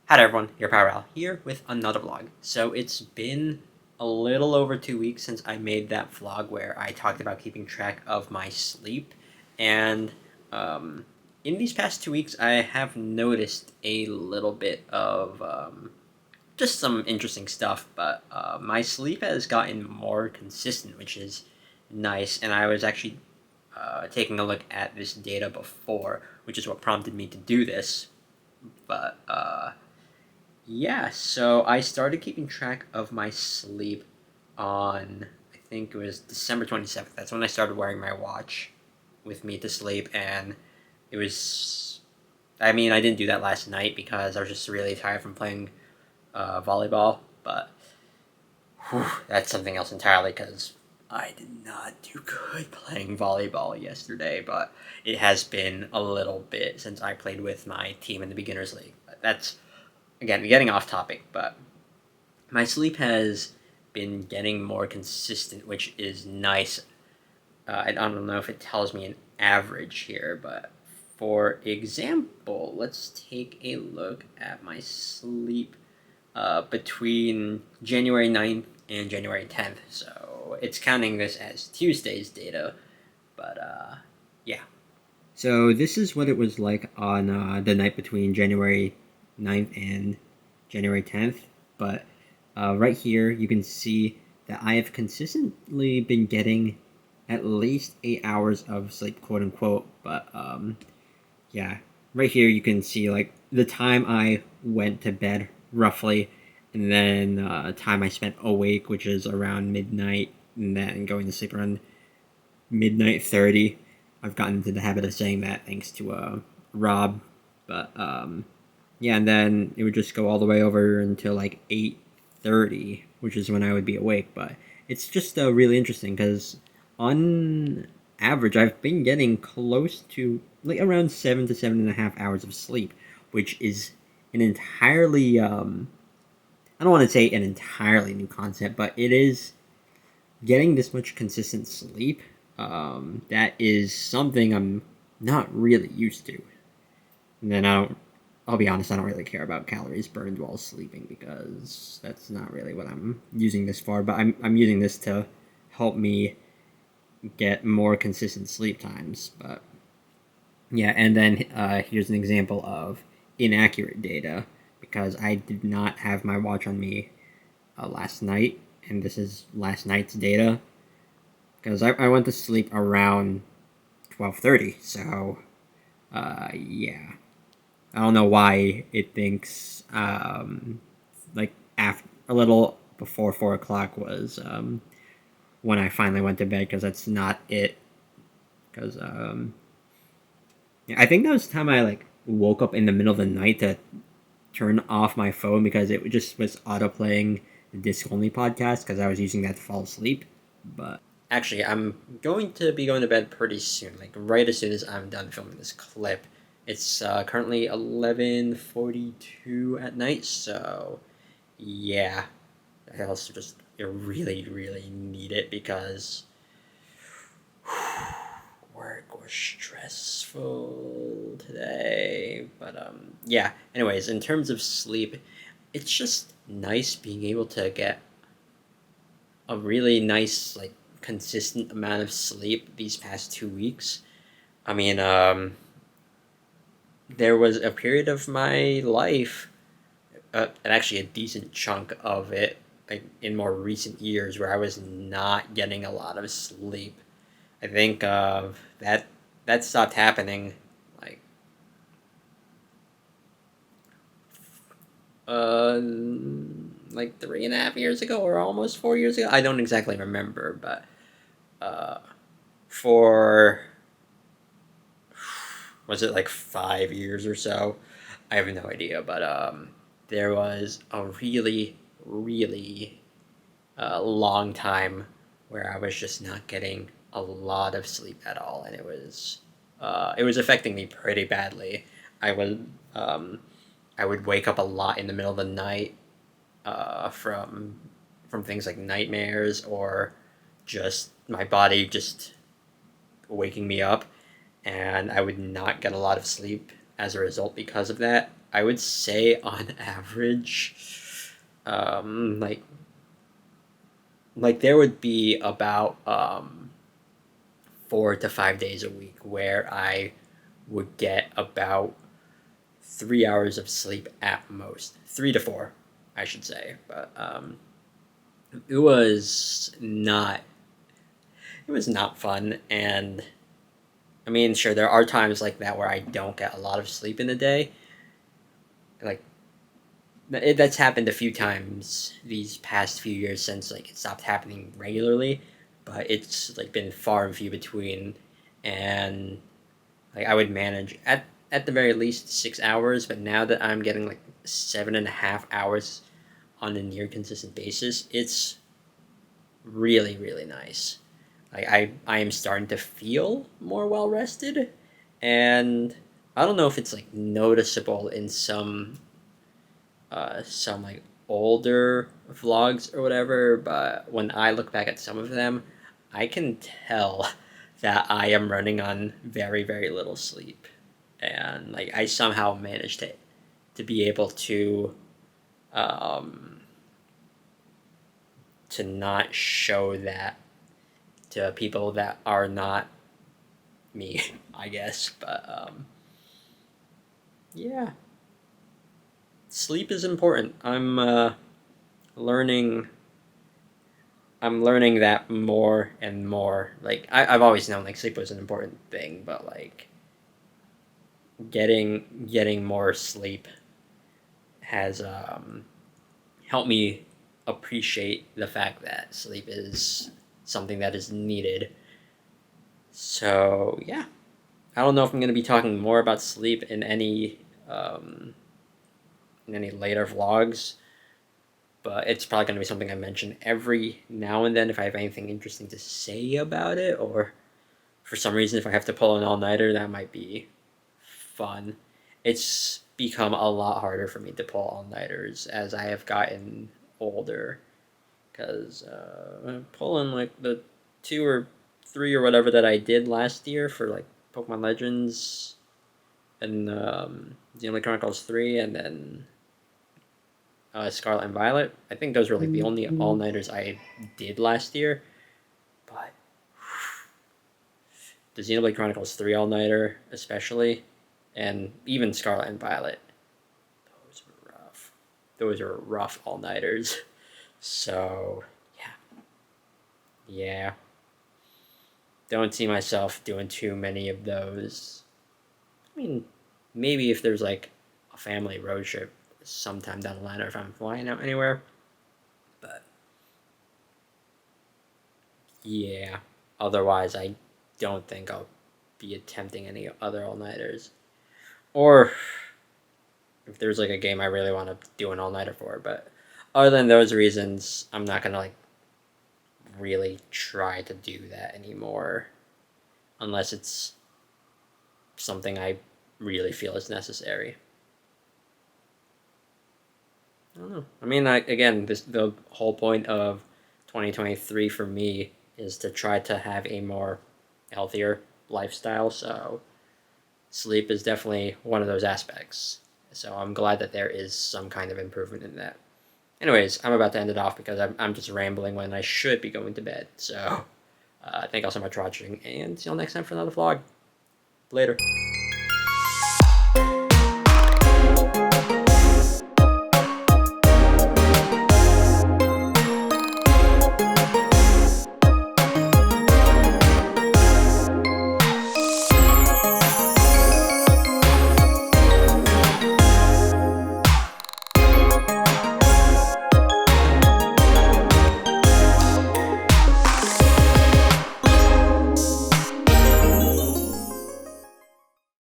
Hi there everyone, your Power here with another vlog. So it's been a little over 2 weeks since I made that vlog where I talked about keeping track of my sleep, and um, in these past 2 weeks I have noticed a little bit of just some interesting stuff, but my sleep has gotten more consistent, which is nice, and I was actually taking a look at this data before, which is what prompted me to do this, but yeah, so I started keeping track of my sleep on, I think it was December 27th. That's when I started wearing my watch with me to sleep, and it was. I mean, I didn't do that last night because I was just really tired from playing volleyball, but that's something else entirely because I did not do good playing volleyball yesterday, but it has been a little bit since I played with my team in the beginners league. But that's again getting off topic, but my sleep has been getting more consistent, which is nice. I don't know if it tells me an average here, but for example, let's take a look at my sleep between January 9th and January 10th. So it's counting this as Tuesday's data, but yeah. So this is what it was like on the night between January 9th and January 10th, but right here you can see that I have consistently been getting at least 8 hours of sleep, quote unquote, but yeah, right here you can see like the time I went to bed roughly, and then time I spent awake, which is around midnight, and then going to sleep around midnight 30. I've gotten into the habit of saying that thanks to Rob, but yeah, and then it would just go all the way over until like 8:30, which is when I would be awake. But it's just really interesting because on average, I've been getting close to like around 7 to 7.5 hours of sleep, which is an entirely I don't want to say an entirely new concept, but it is getting this much consistent sleep. That is something I'm not really used to. And then I'll be honest, I don't really care about calories burned while sleeping because that's not really what I'm using this for. But I'm using this to help me get more consistent sleep times. But yeah, and then here's an example of inaccurate data because I did not have my watch on me last night, and this is last night's data because I went to sleep around 12:30. So yeah, I don't know why it thinks like after a little before 4 o'clock was when I finally went to bed because that's not it. Because yeah, I think that was the time I like woke up in the middle of the night to turn off my phone because it just was auto playing the disc only podcast because I was using that to fall asleep. But actually, I'm going to be going to bed pretty soon, like right as soon as I'm done filming this clip. It's currently 11:42 at night, so yeah. I also just really, really need it because work was stressful today. But yeah. Anyways, in terms of sleep, it's just nice being able to get a really nice, like, consistent amount of sleep these past 2 weeks. I mean, there was a period of my life, and actually a decent chunk of it, like in more recent years, where I was not getting a lot of sleep. I think that stopped happening like uh like 3.5 years ago or almost 4 years ago. I don't exactly remember, but uh for was it like 5 years or so? I have no idea, but there was a really, really long time where I was just not getting a lot of sleep at all, and it was affecting me pretty badly. I would um, I would wake up a lot in the middle of the night from things like nightmares or just my body just waking me up, and I would not get a lot of sleep as a result because of that. I would say on average, like there would be about 4 to 5 days a week where I would get about 3 hours of sleep at most, 3 to 4, I should say. But it was not it was not fun, and I mean, sure, there are times like that where I don't get a lot of sleep in the day. Like that's happened a few times these past few years since like it stopped happening regularly, but it's like been far and few between, and like I would manage at the very least 6 hours, but now that I'm getting like 7.5 hours on a near consistent basis, it's really really nice. Like I am starting to feel more well rested, and I don't know if it's like noticeable in some like older vlogs or whatever, but when I look back at some of them, I can tell that I am running on very very little sleep, and like I somehow managed to be able um to not show that to people that are not me, I guess. But yeah, sleep is important. Learning. I'm learning that more and more. Like I've always known like sleep was an important thing, but like getting more sleep has helped me appreciate the fact that sleep is something that is needed. So yeah, I don't know if I'm gonna be talking more about sleep um, in any later vlogs, but it's probably gonna be something I mention every now and then if I have anything interesting to say about it, or for some reason if I have to pull an all nighter, that might be fun. It's become a lot harder for me to pull all nighters as I have gotten older, because pulling like the 2 or 3 or whatever that I did last year for like Pokemon Legends and Xenoblade Chronicles 3, and then Scarlet and Violet. I think those were like the only all nighters I did last year. But the Xenoblade Chronicles 3 all nighter, especially, and even Scarlet and Violet, those were rough. Those were rough all nighters. So yeah, don't see myself doing too many of those. I mean, maybe if there's like a family road trip sometime down the line, or if I'm flying out anywhere. But yeah, otherwise, I don't think I'll be attempting any other all nighters. Or if there's like a game I really want to do an all nighter for. But other than those reasons, I'm not gonna like really try to do that anymore, unless it's something I really feel is necessary. I don't know. I mean, like again, the whole point of 2023 for me is to try to have a more healthier lifestyle. So sleep is definitely one of those aspects. So I'm glad that there is some kind of improvement in that. Anyways, I'm about to end it off because I'm just rambling when I should be going to bed. So thank you all so much for watching, and see you all next time for another vlog. Later.